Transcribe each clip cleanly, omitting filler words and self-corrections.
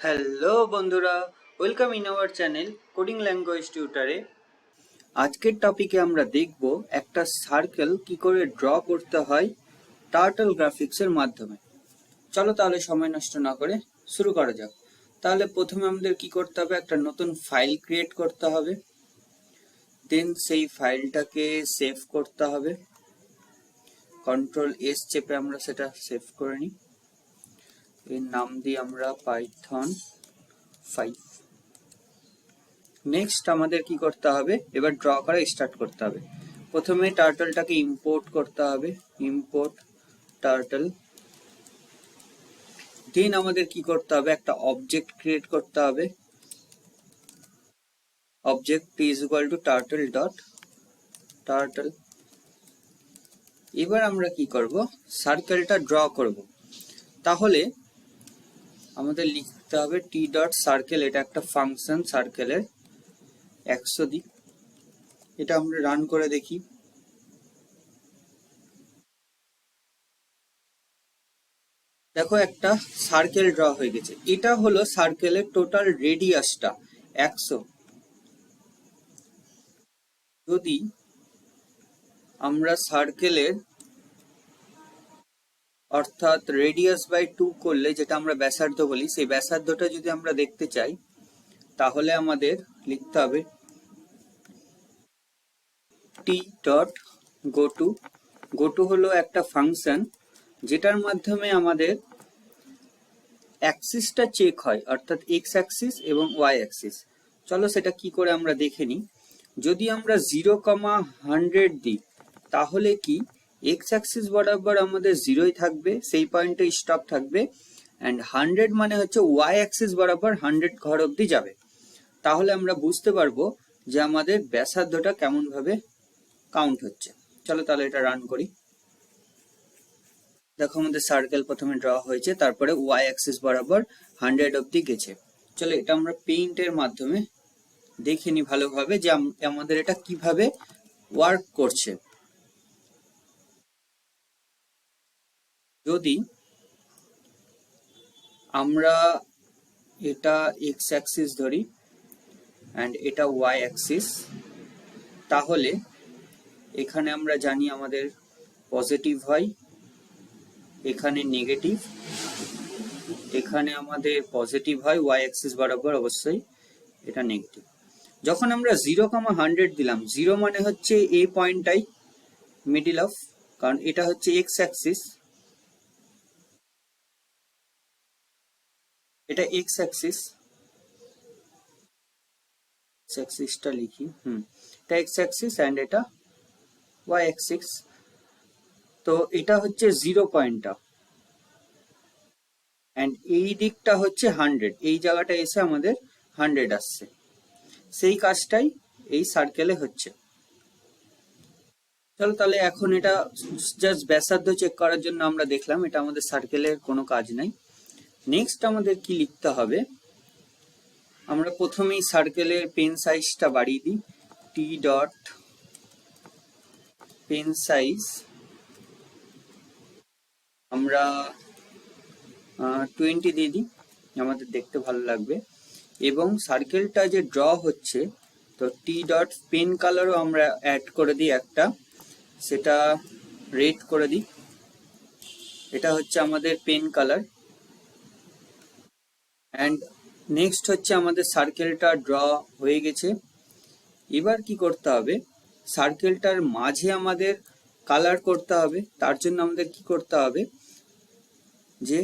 Hello বন্ধুরা, welcome in our channel coding language টিউটারে। আজকের টপিকে আমরা দেখব একটা সার্কেল কি করে ড্র করতে হয় টার্টল গ্রাফিক্সের মাধ্যমে। চলো তাহলে সময় নষ্ট না করে শুরু করা যাক। তাহলে প্রথমে আমাদের কি করতে হবে, একটা নতুন ফাইল ক্রিয়েট করতে হবে, দেন সেই ফাইলটাকে সেভ করতে হবে। কন্ট্রোল এস চেপে আমরা সেটা সেভ করে নিই। এর নাম দিই আমরা পাইথন 5। নেক্সট আমাদের কি করতে হবে, এবার ড্র করা স্টার্ট করতে হবে। প্রথমে টার্টলটাকে ইম্পোর্ট করতে হবে, ইম্পোর্ট টার্টল। দেন আমাদের কি করতে হবে, একটা অবজেক্ট ক্রিয়েট করতে হবে। Object is equal to turtle dot turtle. এবার আমরা কি করব, সার্কেলটা ড্র করব। তাহলে আমাদের লিখতে হবে টি ডট সার্কেল, এটা একটা ফাংশন সার্কেলের। 100 দিই, এটা আমরা রান করে দেখি। দেখো একটা সার্কেল ড্র হয়ে গেছে। এটা হলো সার্কেলের টোটাল রেডিয়াসটা 100। যদি আমরা সার্কেলের অর্থাৎ রেডিয়াস বাই 2 করলে, যেটা আমরা ব্যাসার্ধ বলি, সেই ব্যাসার্ধটা যদি আমরা দেখতে চাই তাহলে আমাদের লিখতে হবে টি ডট গোটু। গোটু হলো একটা ফাংশন যেটার মাধ্যমে আমাদের অ্যাক্সিসটা চেক হয়, অর্থাৎ এক্স অ্যাক্সিস এবং ওয়াই অ্যাক্সিস। চলো সেটা কি করে আমরা দেখে নিই। যদি আমরা 0,100 দিই তাহলে কি এক্স অ্যাক্সিস বরাবর আমাদের 0ই থাকবে, সেই পয়েন্টে স্টপ থাকবে। অ্যান্ড 100 মানে হচ্ছে ওয়াই অ্যাক্সিস বরাবর 100 ঘর অবধি যাবে। তাহলে আমরা বুঝতে পারবো যে আমাদের ব্যাসার্ধটা কেমন ভাবে কাউন্ট হচ্ছে। চলো তাহলে এটা রান করি। দেখো আমাদের সার্কেল প্রথমে ড্র হয়েছে, তারপরে ওয়াই অ্যাক্সিস বরাবর 100 অবধি গেছে। চলো এটা আমরা পেইন্টের মাধ্যমে দেখে নি ভালোভাবে যে আমাদের এটা কিভাবে ওয়ার্ক করছে। যদি আমরা এটা এক্স অ্যাক্সিস ধরি অ্যান্ড এটা ওয়াই অ্যাক্সিস, তাহলে এখানে আমরা জানি আমাদের পজিটিভ হয়, এখানে নেগেটিভ, এখানে আমাদের পজিটিভ হয়, ওয়াই অ্যাক্সিস বরাবর অবশ্যই এটা নেগেটিভ। যখন আমরা 0,100 দিলাম, 0 মানে হচ্ছে এই পয়েন্টটাই মিডিল অফ, কারণ এটা হচ্ছে এক্স অ্যাক্সিস, এটা এক্স অ্যাক্সিস, অ্যাক্সিসটা লিখি, এটা এক্স অ্যাক্সিস অ্যান্ড এটা ওয়াই অ্যাক্সিস। তো এটা হচ্ছে 0 পয়েন্টটা অ্যান্ড এই দিকটা হচ্ছে 100, এই জায়গাটা এসে আমাদের 100 আসছে। সেই কাজটাই এই সার্কেলে হচ্ছে। চলো তাহলে এখন এটা জাস্ট ব্যাসার্ধ চেক করার জন্য আমরা দেখলাম, এটা আমাদের সার্কেলের কোনো কাজ নাই। নেক্সট আমাদের কি লিখতে হবে, আমরা প্রথমেই সার্কেলের পেন সাইজটা বাড়িয়ে দিই। টি ডট পেন সাইজ আমরা 20 দিয়ে দিই, আমাদের দেখতে ভালো লাগবে। এবং সার্কেলটা যে ড্র হচ্ছে, তো টি ডট পেন কালারও আমরা অ্যাড করে দিই একটা, সেটা রেড করে দিই। এটা হচ্ছে আমাদের পেন কালার। অ্যান্ড নেক্সট হচ্ছে আমাদের সার্কেলটা ড্র হয়ে গেছে। এবার কি করতে হবে, সার্কেলটার মাঝে আমাদের কালার করতে হবে। তার জন্য আমাদের কি করতে হবে, যে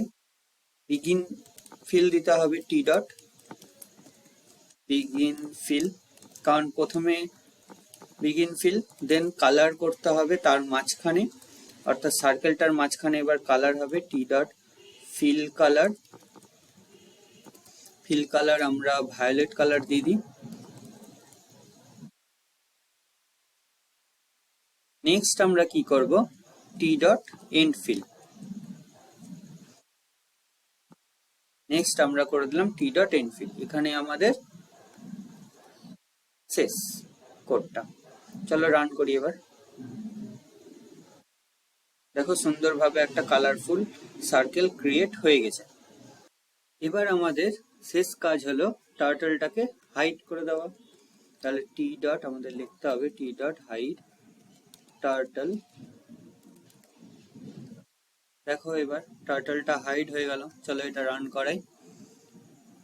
বিগিন ফিল দিতে হবে, টি ডট বিগিন ফিল, কারণ প্রথমে বিগিন ফিল দেন কালার করতে হবে তার মাঝখানে, অর্থাৎ সার্কেলটার মাঝখানে এবার কালার হবে। T dot fill colour, fill colour আমরা ভায়োলেট কালার দিয়ে দিই। নেক্সট আমরা কি করব, T dot end fill, next আমরা করে দিলাম টি ডট এন্ড ফিল। এখানে আমাদের শেষ কোডটা। চলো রান করি এবার। দেখো সুন্দরভাবে একটা কালারফুল সার্কেল ক্রিয়েট হয়ে গেছে। এবার আমাদের শেষ কাজ হলো টার্টলটাকে হাইড করে দেওয়া। তাহলে টি ডট আমাদের লিখতে হবে টি ডট হাইড টার্টল। দেখো এবার টার্টলটা হাইড হয়ে গেল। চলো এটা রান করাই।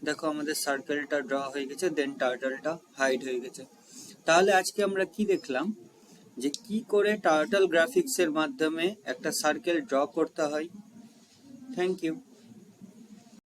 দেখো আমাদের সার্কেলটা ড্র হয়ে গেছে, দেন টার্টলটা হাইড হয়ে গেছে। তাহলে আজকে আমরা কি দেখলাম, যে কি করে টার্টল গ্রাফিক্স এর মাধ্যমে একটা সার্কেল ড্র করতে হয়। Thank you.